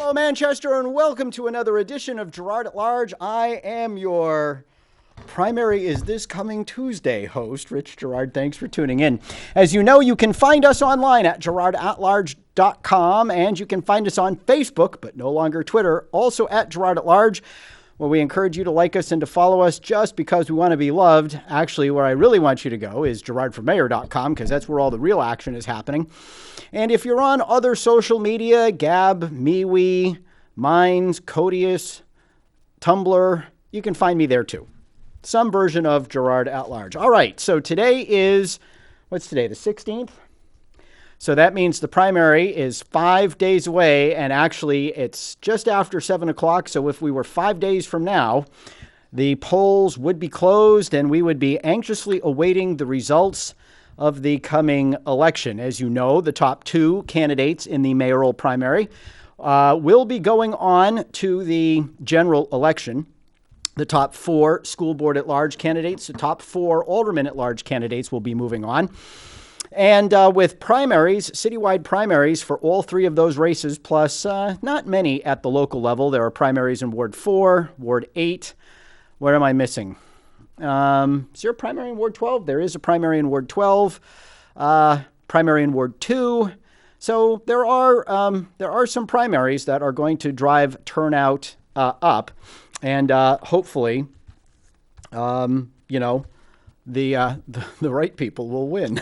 Hello, Manchester, and welcome to another edition of Girard at Large. I am your primary is this coming Tuesday host, Rich Girard. Thanks for tuning in. As you know, you can find us online at girardatlarge.com, and you can find us on Facebook, but no longer Twitter, also at Girard at Large, where we encourage you to like us and to follow us just because we want to be loved. Actually, where I really want you to go is girardformayor.com, because that's where all the real action is happening. And if you're on other social media, Gab, MeWe, Minds, Codius, Tumblr, you can find me there too. Some version of Girard at Large. All right, so today is, what's today, the 16th? So that means the primary is 5 days away, and actually it's just after 7 o'clock. So if we were 5 days from now, the polls would be closed and we would be anxiously awaiting the results of the coming election. As you know, the top two candidates in the mayoral primary will be going on to the general election. The top four school board at large candidates, the top four aldermen at large candidates will be moving on. And with primaries, citywide primaries for all three of those races, plus not many at the local level. There are primaries in Ward 4, Ward 8. What am I missing? Is there a primary in Ward 12? There is a primary in Ward 12, primary in Ward 2. So there are some primaries that are going to drive turnout up. And hopefully, the right people will win.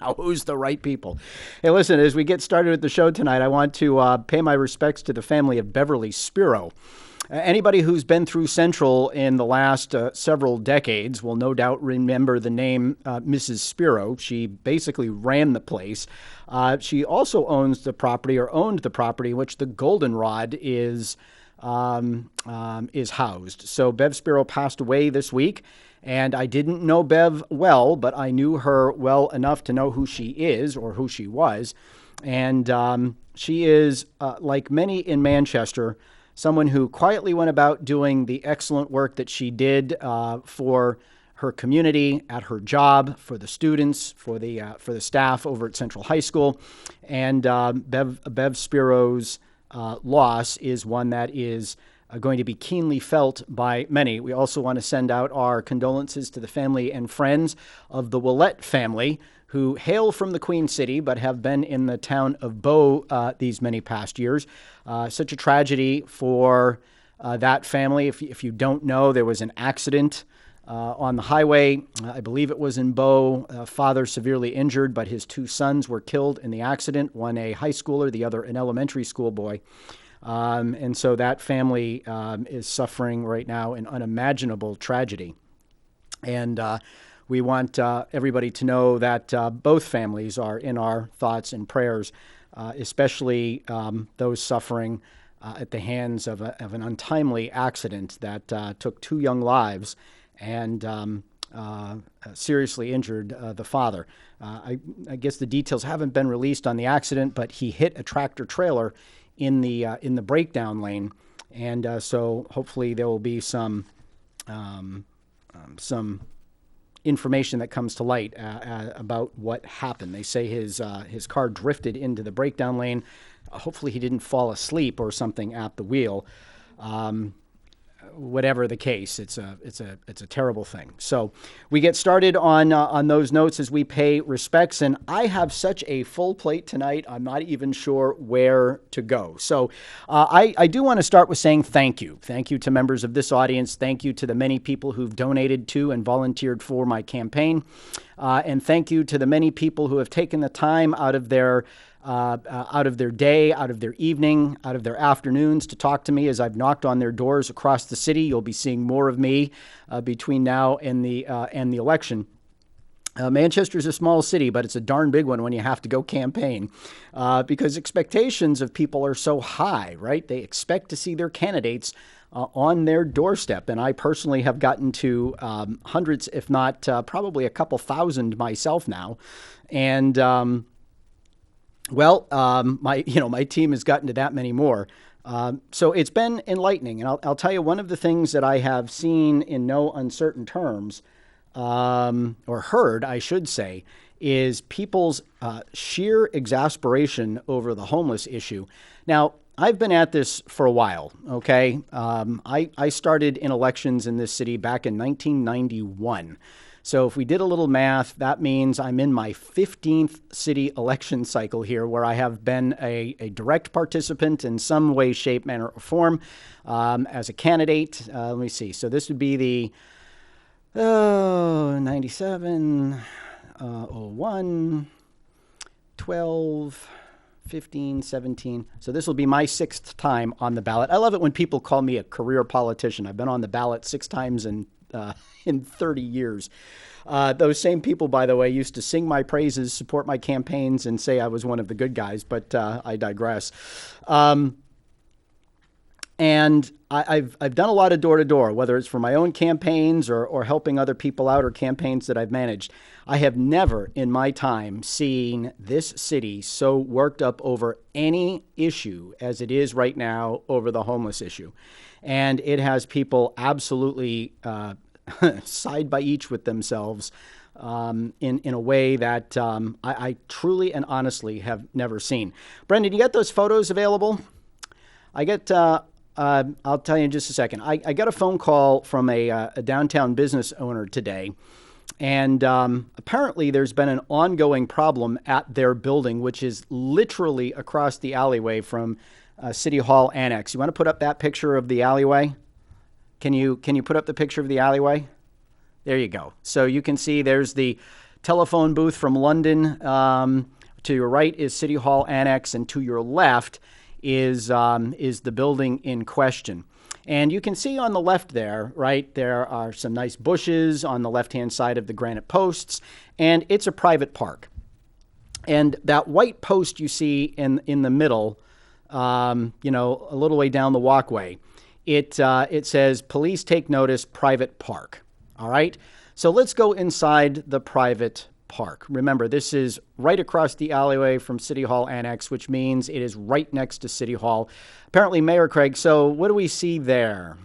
Now, who's the right people? Hey, listen, as we get started with the show tonight, I want to pay my respects to the family of Beverly Spiro. Anybody who's been through Central in the last several decades will no doubt remember the name Mrs. Spiro. She basically ran the place. She also owns the property, or owned the property, which the Goldenrod is housed. So Bev Spiro passed away this week, and I didn't know Bev well, but I knew her well enough to know who she is, or who she was. And she is, like many in Manchester, someone who quietly went about doing the excellent work that she did for her community, at her job, for the students, for the staff over at Central High School. And Bev Spiro's loss is one that is going to be keenly felt by many. We also want to send out our condolences to the family and friends of the Willett family, who hail from the Queen City but have been in the town of Bow these many past years. Such a tragedy for that family. If you don't know, there was an accident on the highway. I believe it was in Bow. Father severely injured, but his two sons were killed in the accident, one a high schooler, the other an elementary school boy. And so that family is suffering right now an unimaginable tragedy. And we want everybody to know that both families are in our thoughts and prayers, especially those suffering at the hands of an untimely accident that took two young lives and seriously injured the father. I guess the details haven't been released on the accident, but he hit a tractor trailer in the breakdown lane, and so hopefully there will be some information that comes to light about what happened. They say his car drifted into the breakdown lane. Hopefully he didn't fall asleep or something at the wheel. Whatever the case, it's a terrible thing. So we get started on those notes as we pay respects, and I have such a full plate tonight, I'm not even sure where to go. So I do want to start with saying thank you. Thank you to members of this audience. Thank you to the many people who've donated to and volunteered for my campaign. And thank you to the many people who have taken the time out of their day, out of their evening, out of their afternoons to talk to me as I've knocked on their doors across the city. You'll be seeing more of me between now and the election. Manchester is a small city, but it's a darn big one when you have to go campaign because expectations of people are so high, right? They expect to see their candidates on their doorstep. And I personally have gotten to hundreds, if not probably a couple thousand myself now. And my team has gotten to that many more. So it's been enlightening. And I'll tell you, one of the things that I have seen in no uncertain terms, or heard, I should say, is people's sheer exasperation over the homeless issue. Now, I've been at this for a while, okay? I started in elections in this city back in 1991. So if we did a little math, that means I'm in my 15th city election cycle here, where I have been a direct participant in some way, shape, manner, or form as a candidate. Let me see. So this would be the 97, 01, 12, 15, 17. So this will be my 6th time on the ballot. I love it when people call me a career politician. I've been on the ballot 6 times in 30 years. Those same people, by the way, used to sing my praises, support my campaigns, and say I was one of the good guys, but I digress. And I've done a lot of door-to-door, whether it's for my own campaigns or helping other people out or campaigns that I've managed. I have never in my time seen this city so worked up over any issue as it is right now over the homeless issue. And it has people absolutely side by each with themselves in a way that I truly and honestly have never seen. Brendan, you got those photos available? I get... I'll tell you in just a second. I got a phone call from a downtown business owner today, and apparently there's been an ongoing problem at their building, which is literally across the alleyway from City Hall Annex. You want to put up that picture of the alleyway? Can you put up the picture of the alleyway? There you go. So you can see there's the telephone booth from London. To your right is City Hall Annex, and to your left is the building in question. And you can see on the left there, right, there are some nice bushes on the left-hand side of the granite posts, and it's a private park. And that white post you see in the middle, a little way down the walkway, it says, "Police take notice, private park." All right? So let's go inside the private park. Remember, this is right across the alleyway from City Hall Annex, which means it is right next to City Hall. Apparently, Mayor Craig, so what do we see there?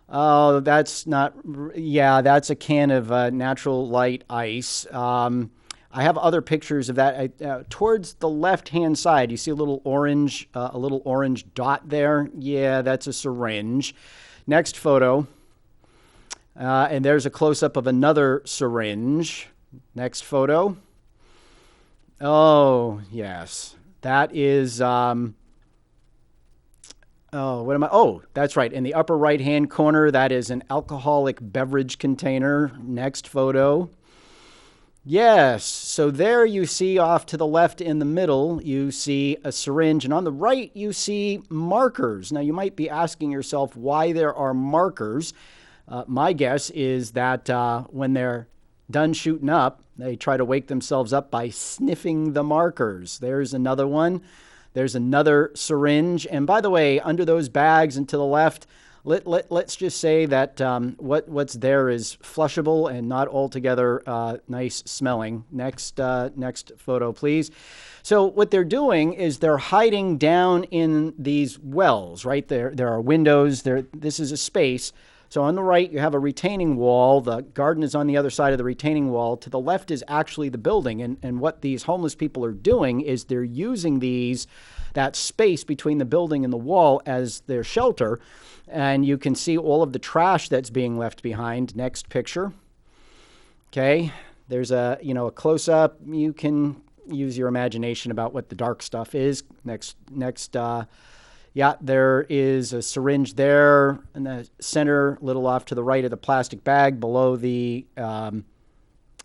Oh, that's not, yeah, that's a can of natural light ice. I have other pictures of that. Towards the left-hand side, you see a little orange dot there. Yeah, that's a syringe. Next photo. And there's a close-up of another syringe. Next photo. Oh, yes. That is, oh, that's right. In the upper right-hand corner, that is an alcoholic beverage container. Next photo. Yes. So there you see off to the left in the middle, you see a syringe. And on the right, you see markers. Now, you might be asking yourself why there are markers. My guess is that when they're done shooting up, they try to wake themselves up by sniffing the markers. There's another one. There's another syringe. And by the way, under those bags and to the left, let's just say that what's there is flushable and not altogether nice smelling. Next photo, please. So what they're doing is they're hiding down in these wells, right? There are windows. This is a space. So on the right, you have a retaining wall. The garden is on the other side of the retaining wall. To the left is actually the building. And what these homeless people are doing is they're using that space between the building and the wall as their shelter. And you can see all of the trash that's being left behind. Next picture. Okay. There's a close-up. You can use your imagination about what the dark stuff is. Next. Yeah, there is a syringe there in the center, a little off to the right of the plastic bag below the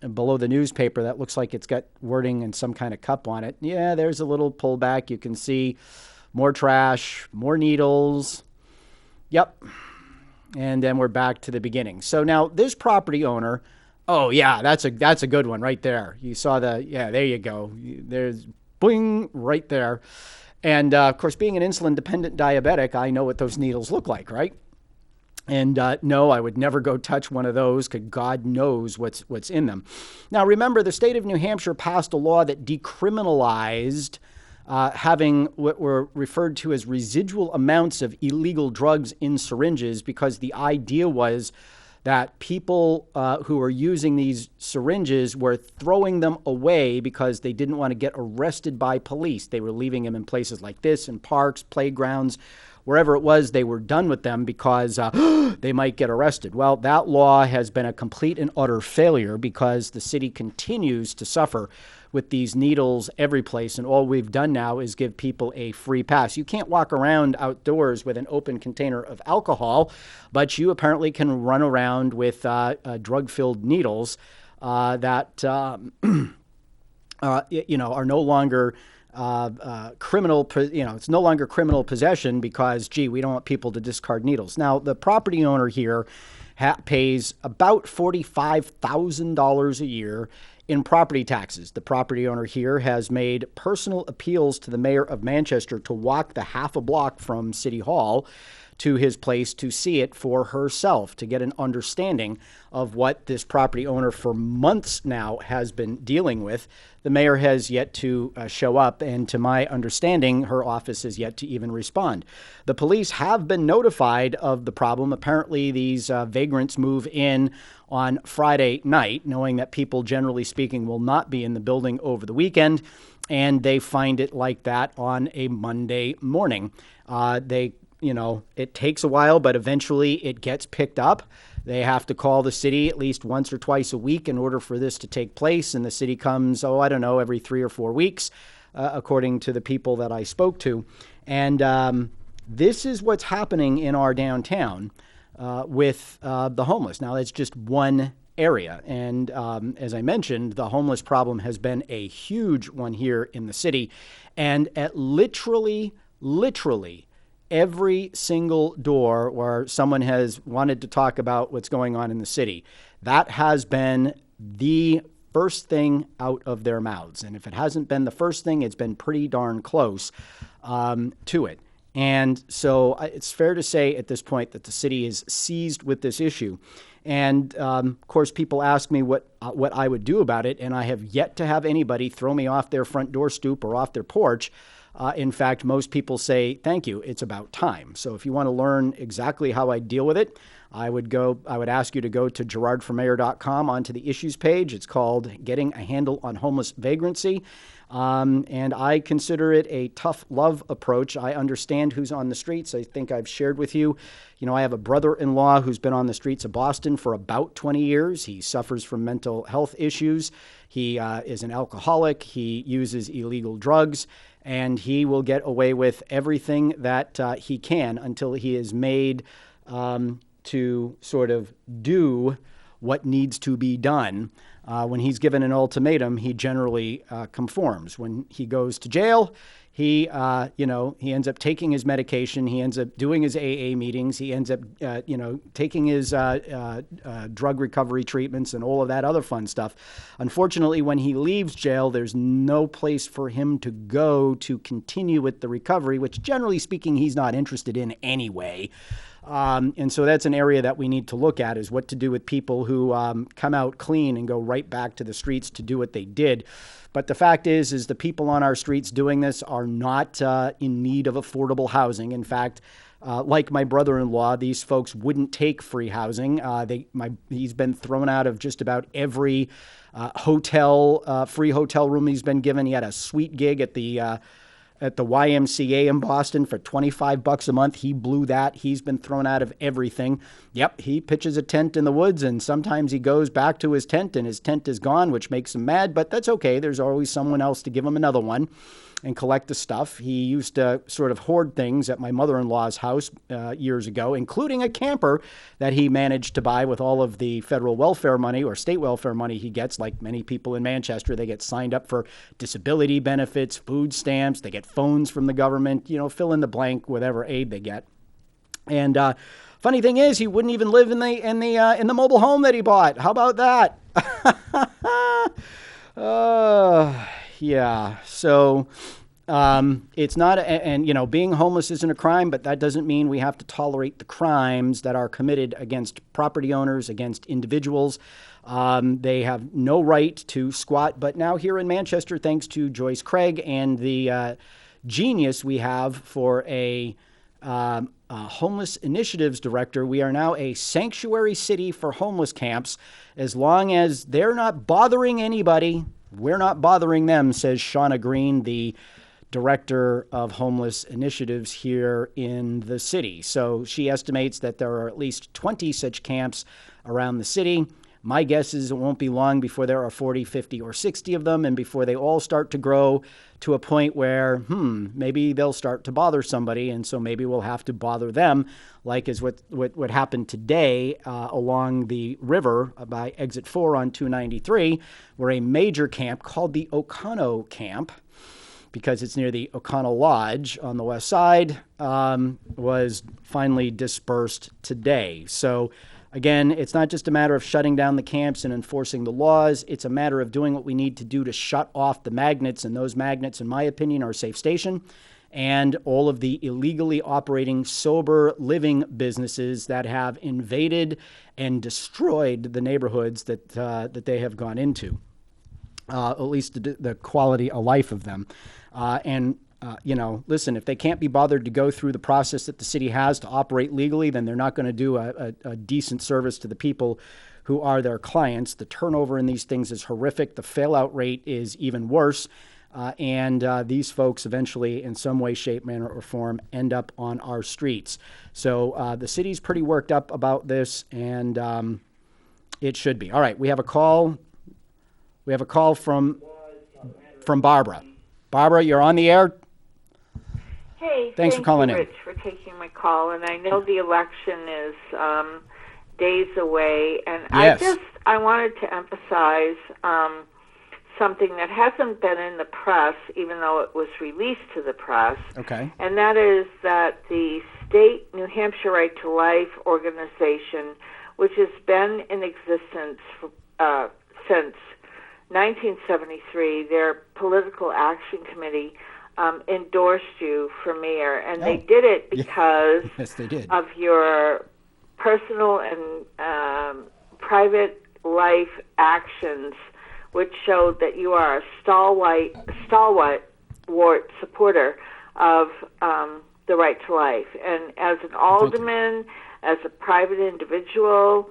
newspaper. That looks like it's got wording and some kind of cup on it. Yeah, there's a little pullback. You can see more trash, more needles. Yep. And then we're back to the beginning. So now this property owner, oh yeah, that's a good one right there. You saw there you go. There's boing right there. And, of course, being an insulin-dependent diabetic, I know what those needles look like, right? And no, I would never go touch one of those because God knows what's in them. Now, remember, the state of New Hampshire passed a law that decriminalized having what were referred to as residual amounts of illegal drugs in syringes because the idea was that people who are using these syringes were throwing them away because they didn't want to get arrested by police. They were leaving them in places like this, in parks, playgrounds, wherever it was. They were done with them because they might get arrested. Well, that law has been a complete and utter failure because the city continues to suffer with these needles every place. And all we've done now is give people a free pass. You can't walk around outdoors with an open container of alcohol, but you apparently can run around with drug-filled needles that are no longer criminal. It's no longer criminal possession because, we don't want people to discard needles. Now, the property owner here pays about $45,000 a year in property taxes. The property owner here has made personal appeals to the mayor of Manchester to walk the half a block from City Hall to his place to see it for herself, to get an understanding of what this property owner for months now has been dealing with. The mayor has yet to show up, and to my understanding, her office has yet to even respond. The police have been notified of the problem. Apparently, these vagrants move in on Friday night, knowing that people, generally speaking, will not be in the building over the weekend, and they find it like that on a Monday morning. It takes a while, but eventually it gets picked up. They have to call the city at least once or twice a week in order for this to take place. And the city comes, every 3 or 4 weeks, according to the people that I spoke to. And this is what's happening in our downtown with the homeless. Now, that's just one area. And as I mentioned, the homeless problem has been a huge one here in the city. And at literally every single door where someone has wanted to talk about what's going on in the city, that has been the first thing out of their mouths. And if it hasn't been the first thing, it's been pretty darn close to it. And so it's fair to say at this point that the city is seized with this issue. And of course, people ask me what I would do about it, and I have yet to have anybody throw me off their front door stoop or off their porch. In fact, most people say, thank you, it's about time. So if you want to learn exactly how I deal with it, I would ask you to go to girardformayor.com onto the issues page. It's called Getting a Handle on Homeless Vagrancy. And I consider it a tough love approach. I understand who's on the streets. I think I've shared with you, I have a brother-in-law who's been on the streets of Boston for about 20 years. He suffers from mental health issues. He is an alcoholic. He uses illegal drugs. And he will get away with everything that he can until he is made to sort of do what needs to be done. When he's given an ultimatum, he generally conforms. When he goes to jail, he ends up taking his medication. He ends up doing his AA meetings. He ends up, taking his drug recovery treatments and all of that other fun stuff. Unfortunately, when he leaves jail, there's no place for him to go to continue with the recovery, which generally speaking, he's not interested in anyway. And so that's an area that we need to look at, is what to do with people who come out clean and go right back to the streets to do what they did. But the fact is the people on our streets doing this are not in need of affordable housing. In fact, like my brother-in-law, these folks wouldn't take free housing. He's been thrown out of just about every free hotel room he's been given. He had a sweet gig at the YMCA in Boston for $25 a month. He blew that. He's been thrown out of everything. Yep, he pitches a tent in the woods, and sometimes he goes back to his tent, and his tent is gone, which makes him mad, but that's okay. There's always someone else to give him another one and collect the stuff. He used to sort of hoard things at my mother-in-law's house years ago, including a camper that he managed to buy with all of the federal welfare money or state welfare money he gets. Like many people in Manchester, they get signed up for disability benefits, food stamps, they get phones from the government, fill in the blank, whatever aid they get. And funny thing is, he wouldn't even live in the mobile home that he bought. How about that? Yeah. So it's not, and being homeless isn't a crime, but that doesn't mean we have to tolerate the crimes that are committed against property owners, against individuals. They have no right to squat. But now here in Manchester, thanks to Joyce Craig and the genius we have for a homeless initiatives director, we are now a sanctuary city for homeless camps. As long as they're not bothering anybody, we're not bothering them, says Shauna Green, the director of homeless initiatives here in the city. So she estimates that there are at least 20 such camps around the city. My guess is it won't be long before there are 40, 50, or 60 of them, and before they all start to grow to a point where, maybe they'll start to bother somebody, and so maybe we'll have to bother them, like is what happened today along the river by Exit 4 on 293, where a major camp called the O'Connell Camp, because it's near the O'Connell Lodge on the west side, was finally dispersed today. So again, it's not just a matter of shutting down the camps and enforcing the laws. It's a matter of doing what we need to do to shut off the magnets. And those magnets, in my opinion, are Safe Station and all of the illegally operating sober living businesses that have invaded and destroyed the neighborhoods that they have gone into, at least the quality of life of them. Listen, if they can't be bothered to go through the process that the city has to operate legally, then they're not going to do a decent service to the people who are their clients. The turnover in these things is horrific. The fail-out rate is even worse. And these folks eventually, in some way, shape, manner, or form, end up on our streets. So the city's pretty worked up about this, and it should be. All right, we have a call. We have a call from Barbara. Barbara, you're on the air. Hey, thanks for calling in. Rich, for taking my call. And I know the election is days away, and yes. I wanted to emphasize something that hasn't been in the press, even though it was released to the press. Okay. And that is that the state New Hampshire Right to Life organization, which has been in existence since 1973, their political action committee endorsed you for mayor, and they did it because yes, they did. of your personal and private life actions, which showed that you are a stalwart supporter of the right to life. And as an alderman, as a private individual,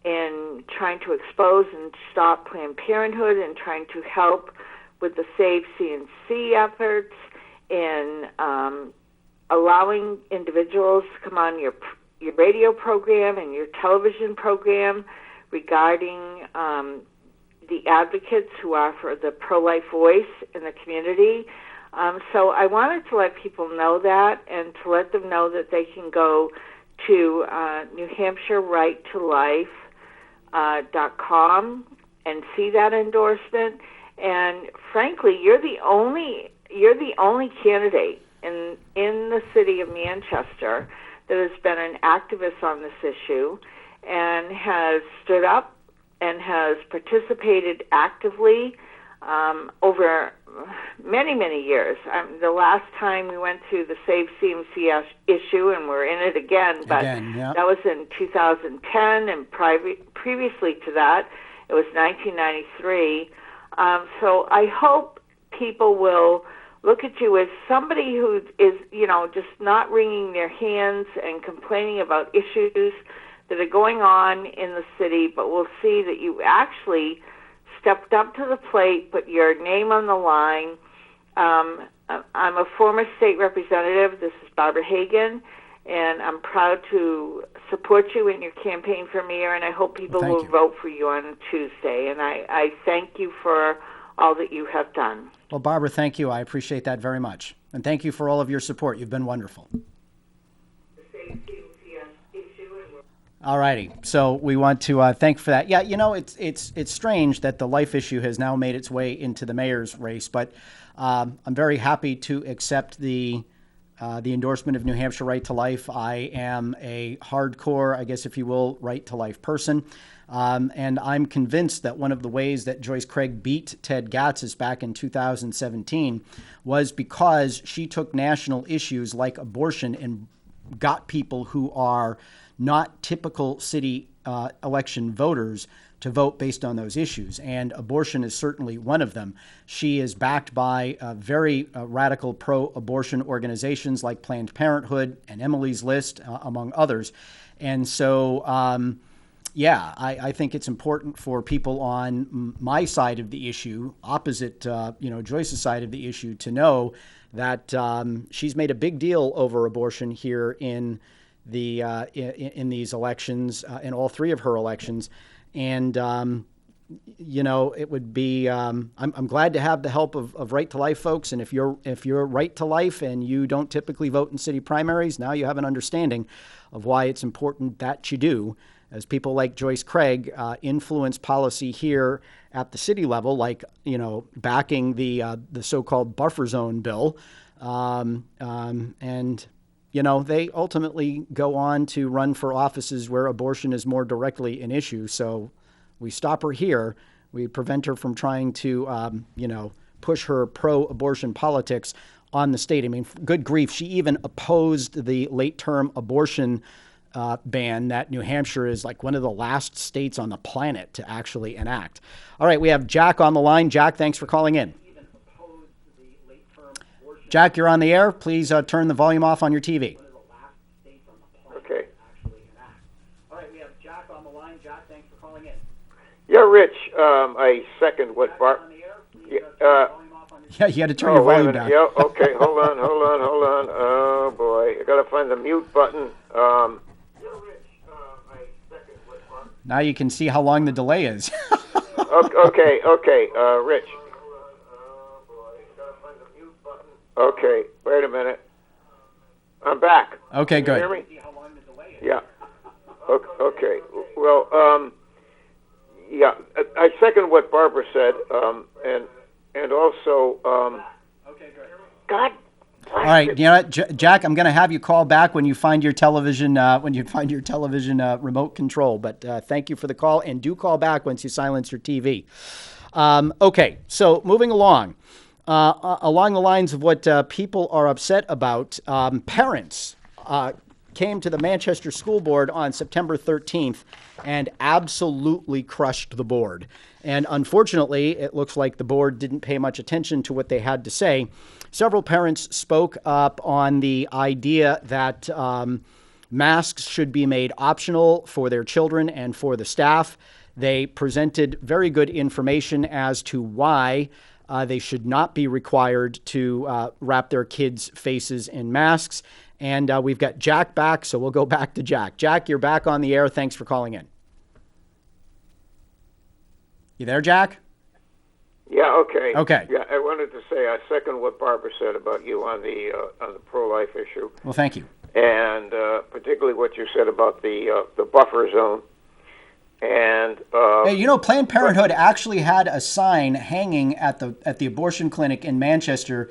in trying to expose and stop Planned Parenthood and trying to help with the Save CNC efforts, in allowing individuals to come on your radio program and your television program regarding the advocates who offer the pro-life voice in the community. So I wanted to let people know that, and to let them know that they can go to New Hampshire Right to Life .com and see that endorsement. And frankly, you're the only candidate in the city of Manchester that has been an activist on this issue and has stood up and has participated actively over many, many years. The last time we went through the Save CMC issue, and we're in it again, but that was in 2010, and previously to that, it was 1993. So I hope people will look at you as somebody who is, just not wringing their hands and complaining about issues that are going on in the city, but will see that you actually stepped up to the plate, put your name on the line. I'm a former state representative. This is Barbara Hagan, and I'm proud to support you in your campaign for mayor, and I hope people will vote for you on Tuesday. And I thank you for all that you have done. Well, Barbara, thank you. I appreciate that very much. And thank you for all of your support. You've been wonderful. All righty. So we want to thank for that. Yeah, it's strange that the life issue has now made its way into the mayor's race, but I'm very happy to accept the endorsement of New Hampshire Right to Life. I am a hardcore, I guess if you will, right to life person. And I'm convinced that one of the ways that Joyce Craig beat Ted Gatzis back in 2017 was because she took national issues like abortion and got people who are not typical city election voters to vote based on those issues. And abortion is certainly one of them. She is backed by very radical pro-abortion organizations like Planned Parenthood and Emily's List, among others. And so, I think it's important for people on my side of the issue, opposite, Joyce's side of the issue, to know that she's made a big deal over abortion here in in these elections, in all three of her elections. And, it would be, I'm glad to have the help of Right to Life folks. And if you're Right to Life and you don't typically vote in city primaries, now you have an understanding of why it's important that you do, as people like Joyce Craig influence policy here at the city level, like, backing the so-called buffer zone bill. They ultimately go on to run for offices where abortion is more directly an issue. So we stop her here. We prevent her from trying to, push her pro-abortion politics on the state. I mean, good grief, she even opposed the late-term abortion ban that New Hampshire is like one of the last states on the planet to actually enact. All right, we have Jack on the line. Jack, thanks for calling in. Jack, you're on the air. Please turn the volume off on your TV. Okay. All right, we have Jack on the line. Jack, thanks for calling in. Yeah, Rich, I second what Bart... Yeah, you had to turn your volume down. Yeah, okay, hold on. Oh, boy. I got to find the mute button. Now you can see how long the delay is. Okay, Rich. Okay, wait a minute. I'm back. Okay, good. Can you hear me? Yeah. Okay. Well, I second what Barbara said, and also, okay, good. God. All right, Jack, I'm going to have you call back when you find your television remote control. But thank you for the call, and do call back once you silence your TV. Okay, so moving along. Along the lines of what people are upset about, parents came to the Manchester School Board on September 13th and absolutely crushed the board. And unfortunately, it looks like the board didn't pay much attention to what they had to say. Several parents spoke up on the idea that masks should be made optional for their children and for the staff. They presented very good information as to why they should not be required to wrap their kids' faces in masks. And we've got Jack back, so we'll go back to Jack. Jack, you're back on the air. Thanks for calling in. You there, Jack? Yeah, okay. Okay. Yeah, I wanted to say I second what Barbara said about you on the pro-life issue. Well, thank you. And particularly what you said about the buffer zone. And hey, Planned Parenthood actually had a sign hanging at the abortion clinic in Manchester,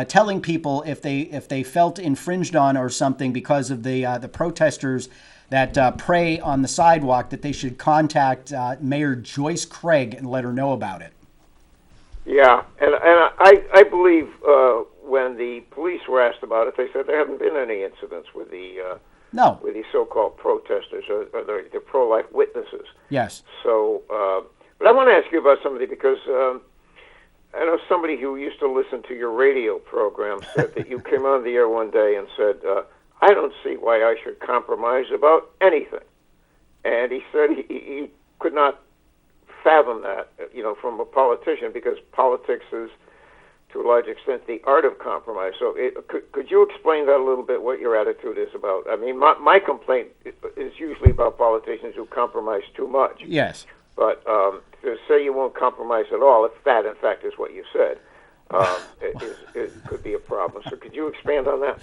telling people if they felt infringed on or something because of the protesters that pray on the sidewalk, that they should contact Mayor Joyce Craig and let her know about it. Yeah, and I believe when the police were asked about it, they said there haven't been any incidents with the so-called protesters or the pro-life witnesses. Yes. So, but I want to ask you about somebody because I know somebody who used to listen to your radio program said that you came on the air one day and said, I don't see why I should compromise about anything. And he said he could not fathom that, from a politician, because politics is, to a large extent, the art of compromise. So could you explain that a little bit, what your attitude is about? I mean, my complaint is usually about politicians who compromise too much. Yes. But to say you won't compromise at all, if that, in fact, is what you said, it could be a problem. So could you expand on that?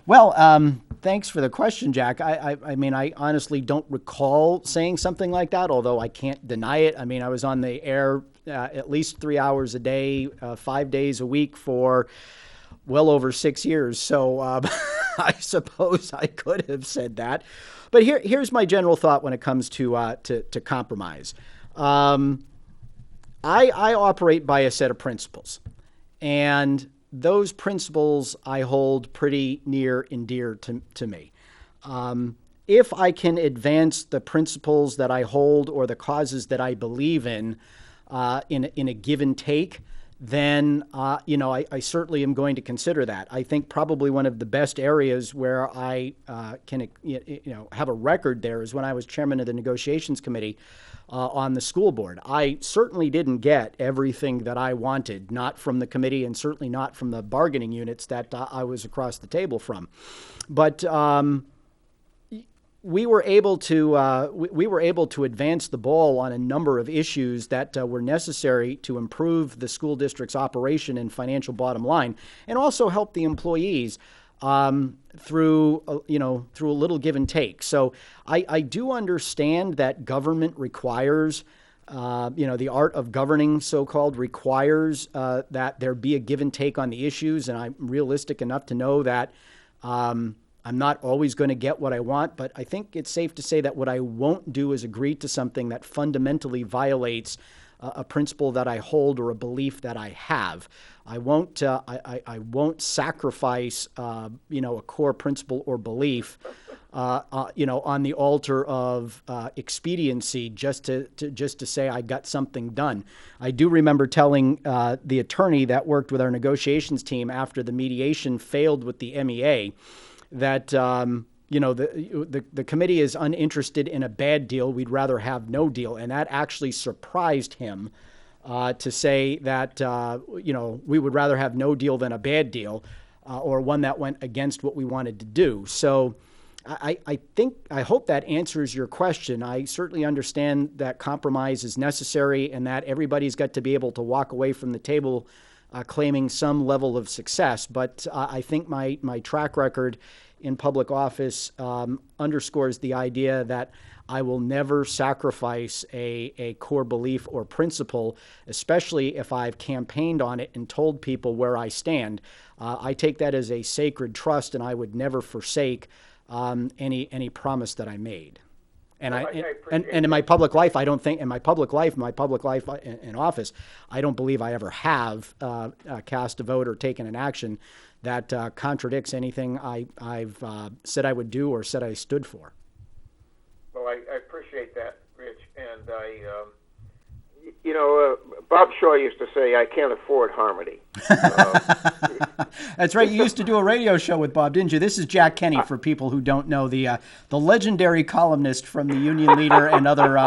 Well, thanks for the question, Jack. I mean, I honestly don't recall saying something like that, although I can't deny it. I mean, I was on the air at least 3 hours a day, 5 days a week for well over 6 years. So I suppose I could have said that. But here's my general thought when it comes to compromise. I operate by a set of principles, and those principles I hold pretty near and dear to me. if I can advance the principles that I hold or the causes that I believe in a give and take, then I certainly am going to consider that. I think probably one of the best areas where I can have a record there is when I was chairman of the negotiations committee on the school board. I certainly didn't get everything that I wanted, not from the committee and certainly not from the bargaining units that I was across the table from. But we were able to advance the ball on a number of issues that were necessary to improve the school district's operation and financial bottom line, and also help the employees through a little give and take. So I do understand that government requires, the art of governing, so-called, requires that there be a give and take on the issues, and I'm realistic enough to know that I'm not always going to get what I want, but I think it's safe to say that what I won't do is agree to something that fundamentally violates a principle that I hold or a belief that I have. I won't sacrifice a core principle or belief on the altar of expediency just to say I got something done. I do remember telling the attorney that worked with our negotiations team after the mediation failed with the MEA that the committee is uninterested in a bad deal. We'd rather have no deal, and that actually surprised him to say that we would rather have no deal than a bad deal, or one that went against what we wanted to do. So I hope that answers your question. I certainly understand that compromise is necessary and that everybody's got to be able to walk away from the table claiming some level of success. But I think my track record in public office underscores the idea that I will never sacrifice a core belief or principle, especially if I've campaigned on it and told people where I stand. I take that as a sacred trust, and I would never forsake any promise that I made. And and in my public life, I don't think in my public life in office, I don't believe I ever have cast a vote or taken an action that contradicts anything I've said I would do or said I stood for. Well, I appreciate that, Rich, and Bob Shaw used to say, "I can't afford harmony." That's right. You used to do a radio show with Bob, didn't you? This is Jack Kenney, for people who don't know, the legendary columnist from the Union Leader and other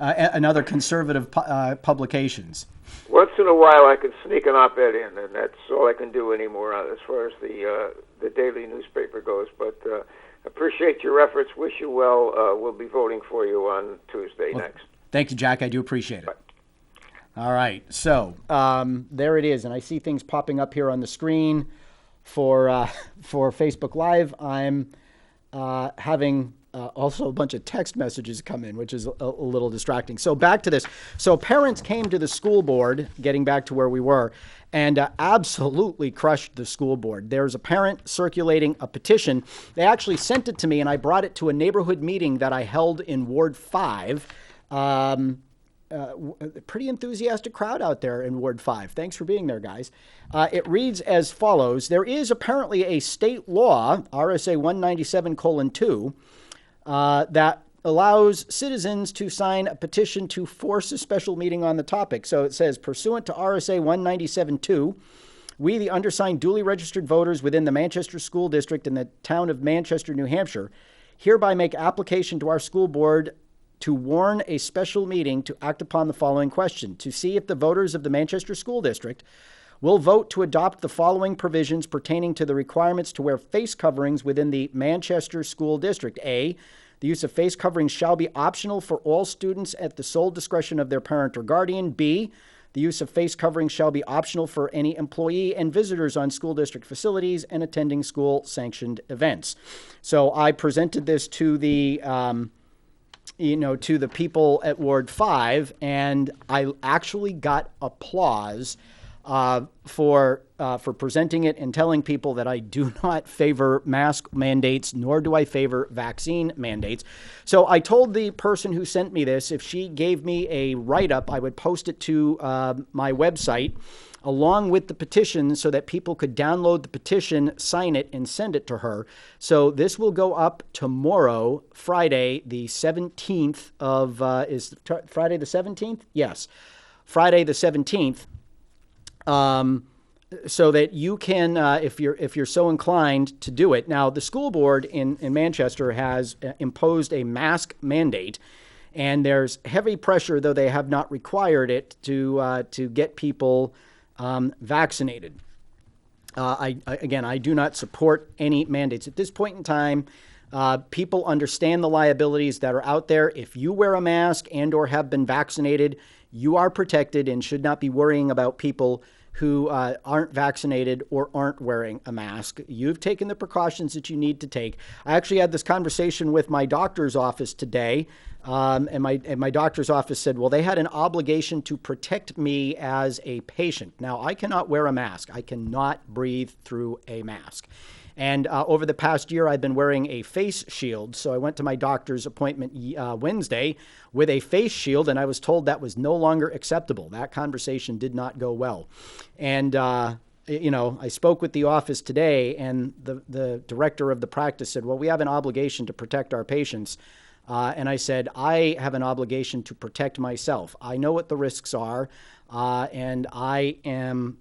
and other conservative publications. Once in a while, I can sneak an op-ed in, and that's all I can do anymore as far as the daily newspaper goes. But appreciate your efforts. Wish you well. We'll be voting for you on Tuesday next. Thank you, Jack. I do appreciate it. Bye. All right. So there it is. And I see things popping up here on the screen for Facebook Live. I'm having also a bunch of text messages come in, which is a little distracting. So back to this. So parents came to the school board, getting back to where we were, and absolutely crushed the school board. There's a parent circulating a petition. They actually sent it to me, and I brought it to a neighborhood meeting that I held in Ward 5. Pretty enthusiastic crowd out there in Ward 5. Thanks for being there, guys. It reads as follows. There is apparently a state law, RSA 197:2, that allows citizens to sign a petition to force a special meeting on the topic. So it says, pursuant to RSA 197:2, we, the undersigned duly registered voters within the Manchester School District in the town of Manchester, New Hampshire, hereby make application to our school board to warn a special meeting to act upon the following question: to see if the voters of the Manchester School District will vote to adopt the following provisions pertaining to the requirements to wear face coverings within the Manchester School District. A, the use of face coverings shall be optional for all students at the sole discretion of their parent or guardian. B, the use of face coverings shall be optional for any employee and visitors on school district facilities and attending school-sanctioned events. So I presented this to the to the people at Ward 5, and I actually got applause for presenting it and telling people that I do not favor mask mandates, nor do I favor vaccine mandates. So I told the person who sent me this, if she gave me a write-up, I would post it to my website, along with the petition so that people could download the petition, sign it, and send it to her. So this will go up tomorrow, Friday, the 17th of, is Friday the 17th? Yes, Friday the 17th. So that you can, if you're so inclined to do it. Now, the school board in Manchester has imposed a mask mandate, and there's heavy pressure, though they have not required it, to get people vaccinated. I do not support any mandates at this point in time. People understand the liabilities that are out there. If you wear a mask and or have been vaccinated, you are protected and should not be worrying about people who aren't vaccinated or aren't wearing a mask. You've taken the precautions that you need to take. I actually had this conversation with my doctor's office today, and my doctor's office said, well, they had an obligation to protect me as a patient. Now, I cannot wear a mask. I cannot breathe through a mask. And over the past year, I've been wearing a face shield. So I went to my doctor's appointment Wednesday with a face shield, and I was told that was no longer acceptable. That conversation did not go well. And, I spoke with the office today, and the director of the practice said, well, we have an obligation to protect our patients. And I said, I have an obligation to protect myself. I know what the risks are, and I am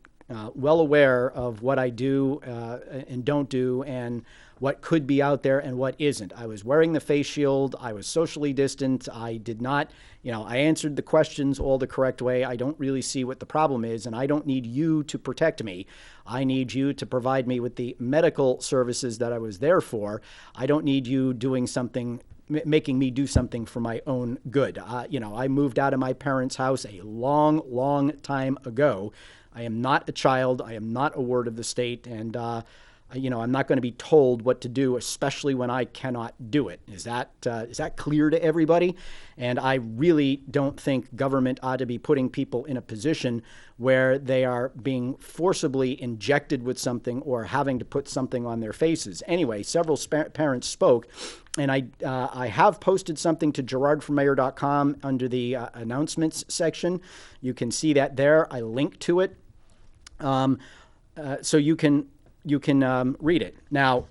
well aware of what I do and don't do and what could be out there and what isn't. I was wearing the face shield. I was socially distant. I did not, I answered the questions all the correct way. I don't really see what the problem is, and I don't need you to protect me. I need you to provide me with the medical services that I was there for. I don't need you doing something, making me do something for my own good. I moved out of my parents' house a long, long time ago. I am not a child. I am not a ward of the state. And, I'm not going to be told what to do, especially when I cannot do it. Is that clear to everybody? And I really don't think government ought to be putting people in a position where they are being forcibly injected with something or having to put something on their faces. Anyway, several parents spoke, and I have posted something to girardformayor.com under the announcements section. You can see that there. I link to it. So you can read it. Now,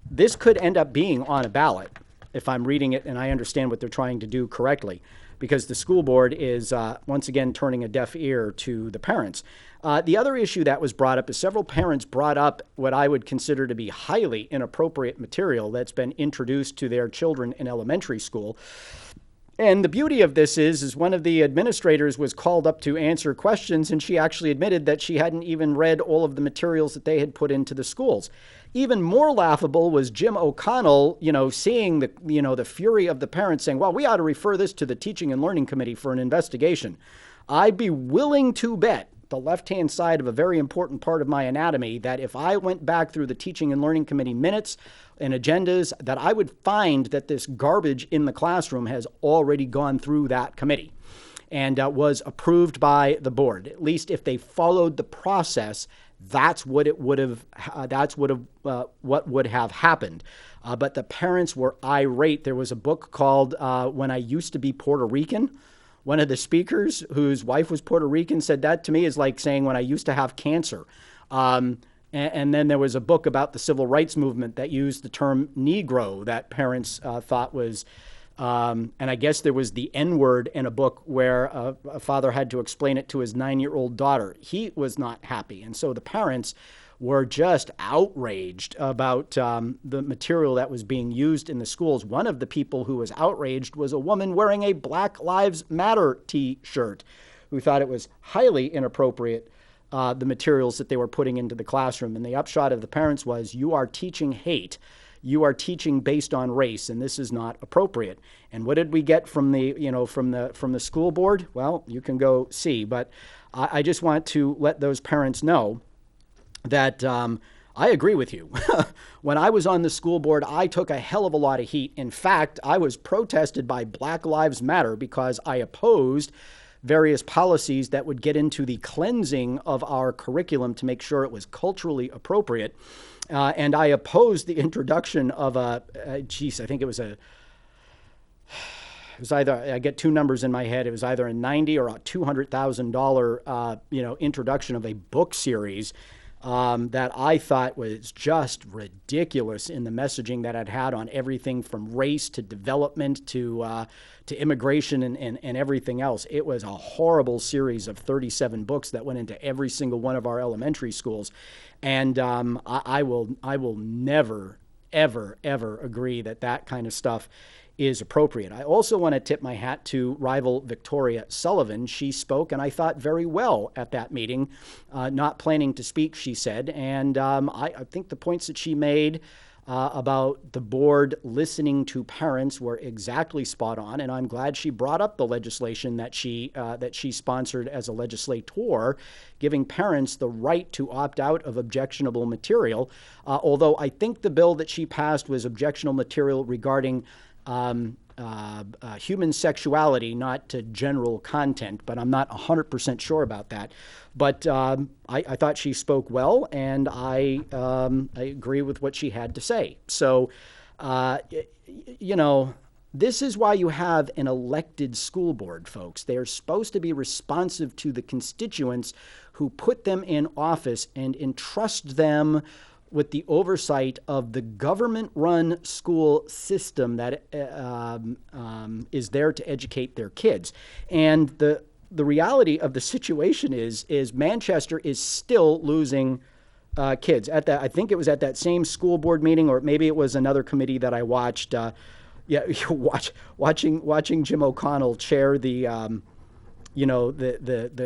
this could end up being on a ballot if I'm reading it and I understand what they're trying to do correctly, because the school board is once again turning a deaf ear to the parents. The other issue that was brought up is several parents brought up what I would consider to be highly inappropriate material that's been introduced to their children in elementary school. And the beauty of this is one of the administrators was called up to answer questions, and she actually admitted that she hadn't even read all of the materials that they had put into the schools. Even more laughable was Jim O'Connell, seeing the fury of the parents saying, well, we ought to refer this to the Teaching and Learning Committee for an investigation. I'd be willing to bet the left-hand side of a very important part of my anatomy that if I went back through the Teaching and Learning Committee minutes and agendas, that I would find that this garbage in the classroom has already gone through that committee and was approved by the board. At least if they followed the process, that's what it would have. What would have happened. But the parents were irate. There was a book called "When I Used to Be Puerto Rican." One of the speakers, whose wife was Puerto Rican, said that to me is like saying when I used to have cancer. And then there was a book about the civil rights movement that used the term Negro that parents thought was, and I guess there was the N-word in a book where a father had to explain it to his 9-year-old daughter. He was not happy. And so the parents were just outraged about the material that was being used in the schools. One of the people who was outraged was a woman wearing a Black Lives Matter T-shirt who thought it was highly inappropriate, the materials that they were putting into the classroom. And the upshot of the parents was, you are teaching hate. You are teaching based on race, and this is not appropriate. And what did we get from the school board? Well, you can go see. But I just want to let those parents know that I agree with you. When I was on the school board, I took a hell of a lot of heat. In fact, I was protested by Black Lives Matter because I opposed various policies that would get into the cleansing of our curriculum to make sure it was culturally appropriate. And I opposed the introduction of I think it was was either, I get two numbers in my head. It was either a $90,000 or a $200,000, introduction of a book series that I thought was just ridiculous in the messaging that it had on everything from race to development to immigration and everything else. It was a horrible series of 37 books that went into every single one of our elementary schools. And I will never, ever, ever agree that kind of stuff is appropriate. I also want to tip my hat to rival Victoria Sullivan. She spoke, and I thought very well at that meeting, not planning to speak, she said. And I think the points that she made about the board listening to parents were exactly spot on, and I'm glad she brought up the legislation that she sponsored as a legislator, giving parents the right to opt out of objectionable material, although I think the bill that she passed was objectionable material regarding human sexuality, not to general content, but I'm not 100% sure about that. But I thought she spoke well, and I agree with what she had to say. So, this is why you have an elected school board, folks. They are supposed to be responsive to the constituents who put them in office and entrust them with the oversight of the government-run school system that is there to educate their kids. And the reality of the situation is Manchester is still losing kids. I think it was at that same school board meeting, or maybe it was another committee that I watched. Watching Jim O'Connell chair the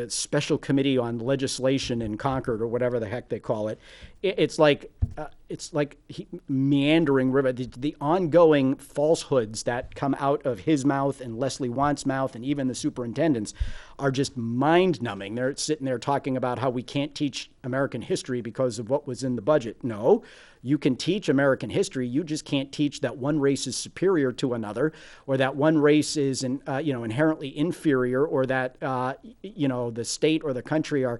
special committee on legislation in Concord, or whatever the heck they call it. It's like meandering river. The ongoing falsehoods that come out of his mouth and Leslie Want's mouth and even the superintendent's are just mind-numbing. They're sitting there talking about how we can't teach American history because of what was in the budget. No, you can teach American history. You just can't teach that one race is superior to another, or that one race is inherently inferior, or that the state or the country are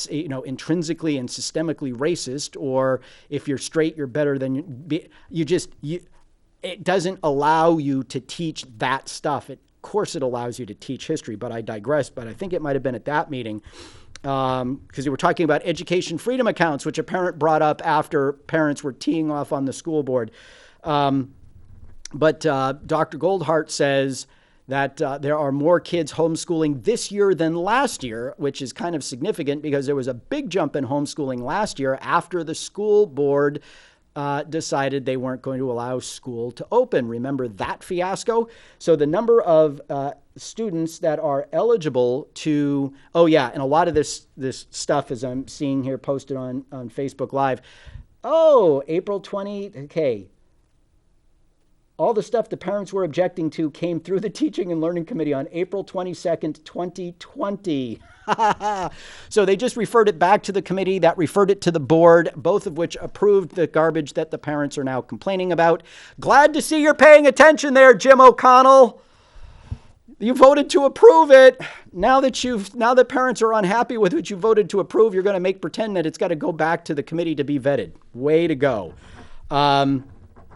intrinsically and systemically racist, or if you're straight you're better than it doesn't allow you to teach that stuff. Of course it allows you to teach history, but I digress. But I think it might have been at that meeting, because they were talking about education freedom accounts, which a parent brought up after parents were teeing off on the school board. But Dr. Goldhart says that there are more kids homeschooling this year than last year, which is kind of significant because there was a big jump in homeschooling last year after the school board decided they weren't going to allow school to open. Remember that fiasco? So the number of students that are eligible to, and a lot of this stuff, as I'm seeing here posted on Facebook Live. April 20, okay. All the stuff the parents were objecting to came through the Teaching and Learning Committee on April 22nd, 2020. So they just referred it back to the committee that referred it to the board, both of which approved the garbage that the parents are now complaining about. Glad to see you're paying attention there, Jim O'Connell. You voted to approve it. Now that parents are unhappy with what you voted to approve, you're going to make pretend that it's got to go back to the committee to be vetted. Way to go.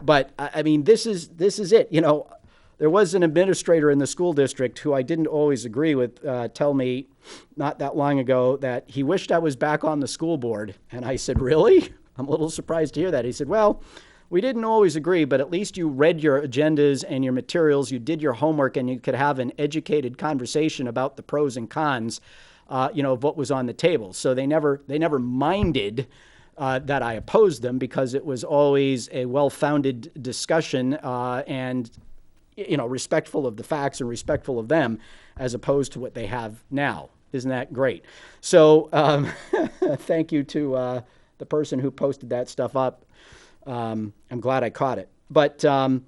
But I mean, this is it. There was an administrator in the school district who I didn't always agree with tell me not that long ago that he wished I was back on the school board. And I said, really? I'm a little surprised to hear that. He said, well, we didn't always agree, but at least you read your agendas and your materials, you did your homework, and you could have an educated conversation about the pros and cons, of what was on the table. So they never minded that I opposed them, because it was always a well-founded discussion and respectful of the facts and respectful of them, as opposed to what they have now. Isn't that great? So thank you to the person who posted that stuff up. I'm glad I caught it. But Jane